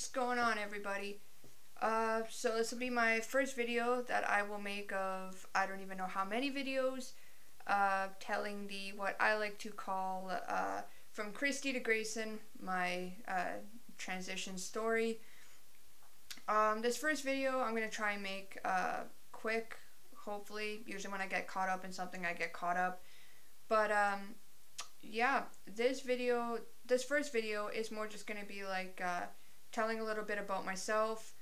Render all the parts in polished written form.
What's going on, everybody? So this will be my first video that I will make of I don't even know how many videos, telling the what I like to call from Christy to Grayson, my transition story. This first video I'm gonna try and make quick. Hopefully, usually when I get caught up in something, I get caught up. But yeah, this first video is more just gonna be like telling a little bit about myself,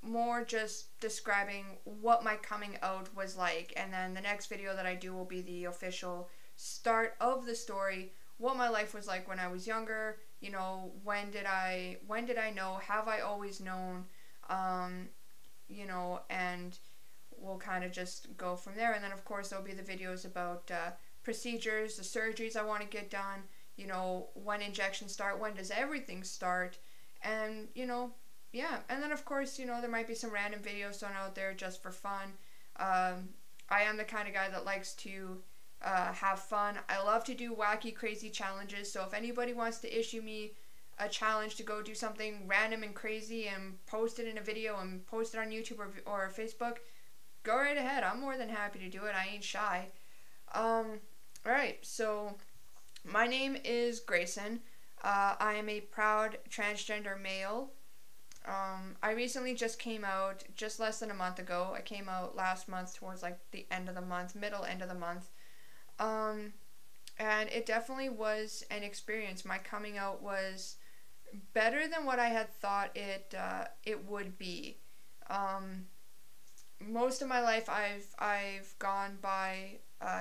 more just describing what my coming out was like, and then the next video that I do will be the official start of the story, what my life was like when I was younger, you know, when did I know, have I always known, you know, and we'll kind of just go from there. And then of course there'll be the videos about procedures, the surgeries I want to get done, you know, when injections start, when does everything start, and you know, yeah. And then of course, you know, there might be some random videos thrown out there just for fun. I am the kind of guy that likes to have fun. I love to do wacky, crazy challenges, so if anybody wants to issue me a challenge to go do something random and crazy and post it in a video and post it on YouTube or Facebook, go right ahead. I'm more than happy to do it. I ain't shy. Alright, so my name is Grayson. I am a proud transgender male. I recently just came out just less than a month ago. I came out last month towards like the end of the month, middle end of the month. And it definitely was an experience. My coming out was better than what I had thought it would be. Most of my life I've gone by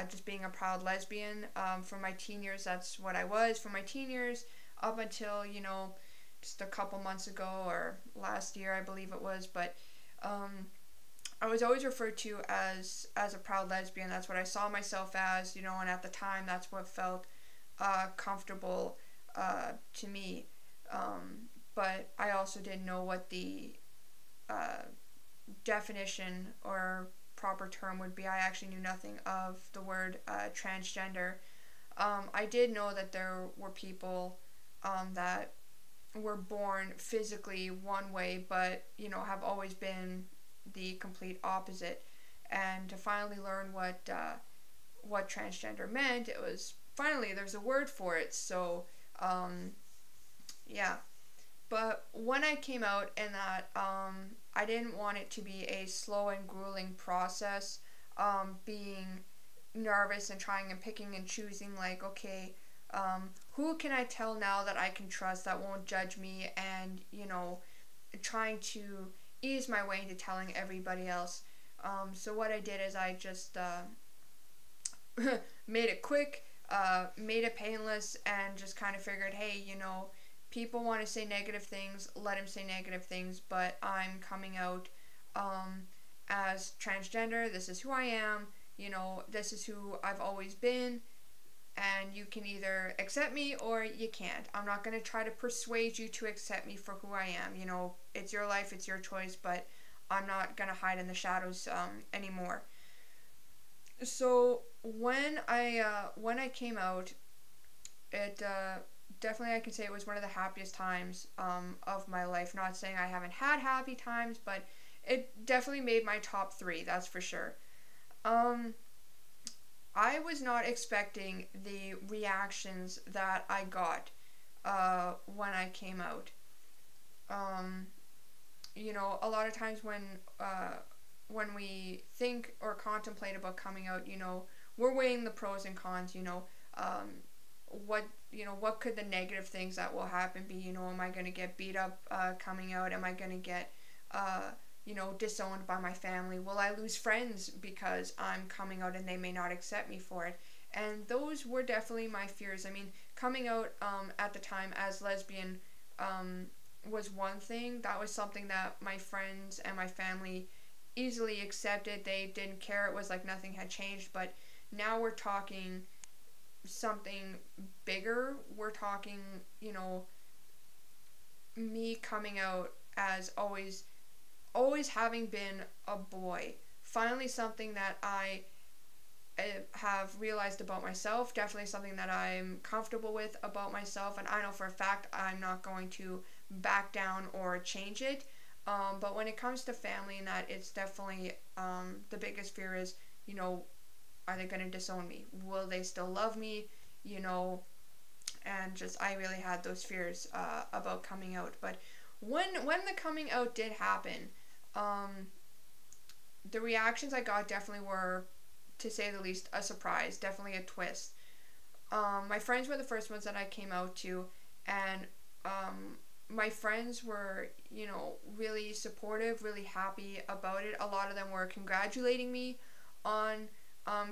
just being a proud lesbian. For my teen years, that's what I was. For my teen years, up until, you know, just a couple months ago, or last year I believe it was, but I was always referred to as a proud lesbian. That's what I saw myself as, you know, and at the time that's what felt comfortable to me. But I also didn't know what the definition or proper term would be. I actually knew nothing of the word transgender. I did know that there were people that were born physically one way, but, you know, have always been the complete opposite. And to finally learn what transgender meant, it was finally there's a word for it. So yeah. But when I came out, and that I didn't want it to be a slow and grueling process, being nervous and trying and picking and choosing, like, okay, who can I tell now that I can trust, that won't judge me, and, you know, trying to ease my way into telling everybody else. So what I did is I just made it quick, made it painless, and just kind of figured, hey, you know, people want to say negative things, let them say negative things, but I'm coming out as transgender. This is who I am, you know, this is who I've always been, and you can either accept me or you can't. I'm not going to try to persuade you to accept me for who I am. You know, it's your life, it's your choice, but I'm not going to hide in the shadows anymore. So when I came out, it definitely, I can say it was one of the happiest times of my life. Not saying I haven't had happy times, but it definitely made my top 3, that's for sure. I was not expecting the reactions that I got when I came out. You know, a lot of times when we think or contemplate about coming out, you know, we're weighing the pros and cons, you know, what could the negative things that will happen be? You know, am I going to get beat up coming out? Am I going to get you know, disowned by my family? Will I lose friends because I'm coming out and they may not accept me for it? And those were definitely my fears. I mean, coming out at the time as lesbian was one thing. That was something that my friends and my family easily accepted. They didn't care. It was like nothing had changed. But now we're talking something bigger. We're talking, you know, me coming out as always having been a boy. Finally something that I have realized about myself. Definitely something that I'm comfortable with about myself, and I know for a fact I'm not going to back down or change it. But when it comes to family and that, it's definitely the biggest fear is, you know, are they going to disown me? Will they still love me? You know, and just I really had those fears about coming out. But when the coming out did happen, the reactions I got definitely were, to say the least, a surprise, definitely a twist. My friends were the first ones that I came out to, and my friends were, you know, really supportive, really happy about it. A lot of them were congratulating me on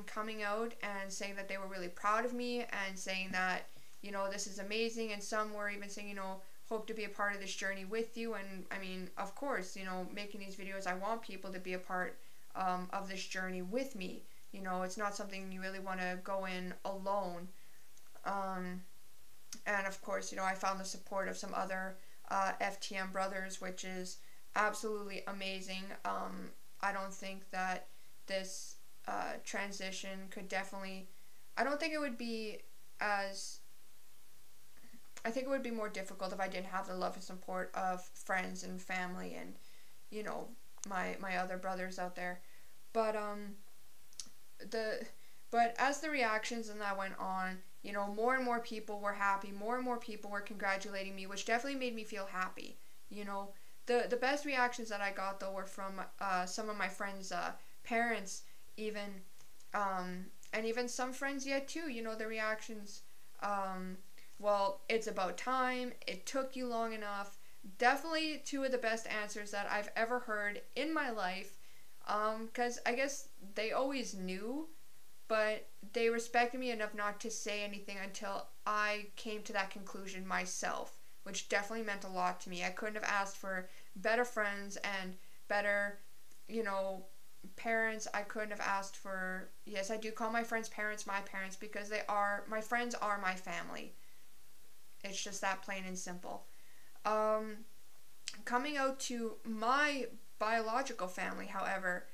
coming out and saying that they were really proud of me and saying that, you know, this is amazing. And some were even saying, you know, hope to be a part of this journey with you. And I mean, of course, you know, making these videos, I want people to be a part of this journey with me. You know, it's not something you really want to go in alone. And of course, you know, I found the support of some other FTM brothers, which is absolutely amazing. I don't think that this transition could definitely, I don't think it would be as, I think it would be more difficult if I didn't have the love and support of friends and family and, you know, my other brothers out there. But but as the reactions and that went on, you know, more and more people were happy, more and more people were congratulating me, which definitely made me feel happy. You know, the best reactions that I got though were from some of my friends' parents, even, and even some friends yet too. You know, the reactions, well, it's about time, it took you long enough. Definitely two of the best answers that I've ever heard in my life. Because I guess they always knew, but they respected me enough not to say anything until I came to that conclusion myself, which definitely meant a lot to me. I couldn't have asked for better friends and better, you know, parents. I couldn't have asked for, yes, I do call my friends' parents my parents because they are, my friends are my family. It's just that plain and simple. Coming out to my biological family, however,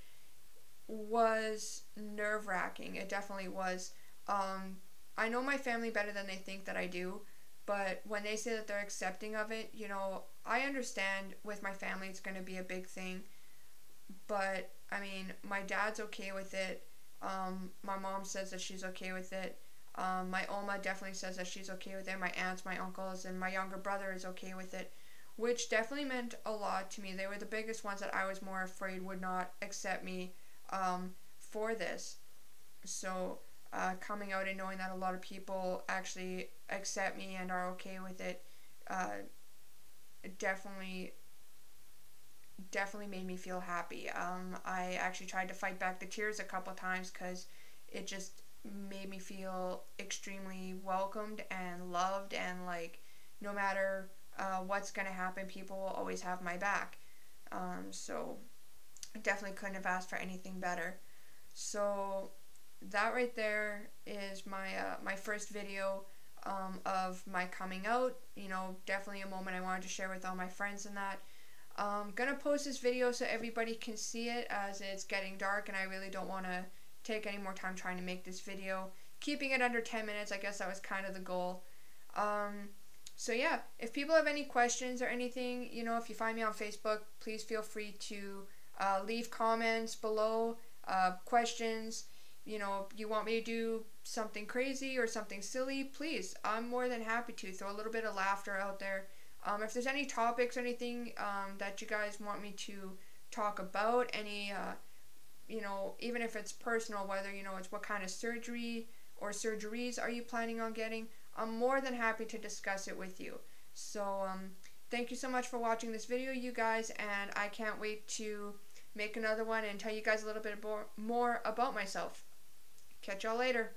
was nerve-wracking. It definitely was. I know my family better than they think that I do, but when they say that they're accepting of it, you know, I understand with my family it's going to be a big thing, but I mean, my dad's okay with it. My mom says that she's okay with it. My Oma definitely says that she's okay with it. My aunts, my uncles, and my younger brother is okay with it, which definitely meant a lot to me. They were the biggest ones that I was more afraid would not accept me for this. So coming out and knowing that a lot of people actually accept me and are okay with it definitely made me feel happy. I actually tried to fight back the tears a couple times because it just made me feel extremely welcomed and loved, and like no matter what's going to happen, people will always have my back. So I definitely couldn't have asked for anything better. So that right there is my my first video of my coming out. You know, definitely a moment I wanted to share with all my friends and that. Gonna post this video so everybody can see it as it's getting dark and I really don't want to take any more time trying to make this video. Keeping it under 10 minutes, I guess that was kind of the goal. So yeah, if people have any questions or anything, you know, if you find me on Facebook, please feel free to leave comments below, questions. You know, you want me to do something crazy or something silly, please. I'm more than happy to throw a little bit of laughter out there. If there's any topics or anything that you guys want me to talk about, any, you know, even if it's personal, whether, you know, it's what kind of surgery or surgeries are you planning on getting, I'm more than happy to discuss it with you. So, thank you so much for watching this video, you guys, and I can't wait to make another one and tell you guys a little bit more about myself. Catch y'all later.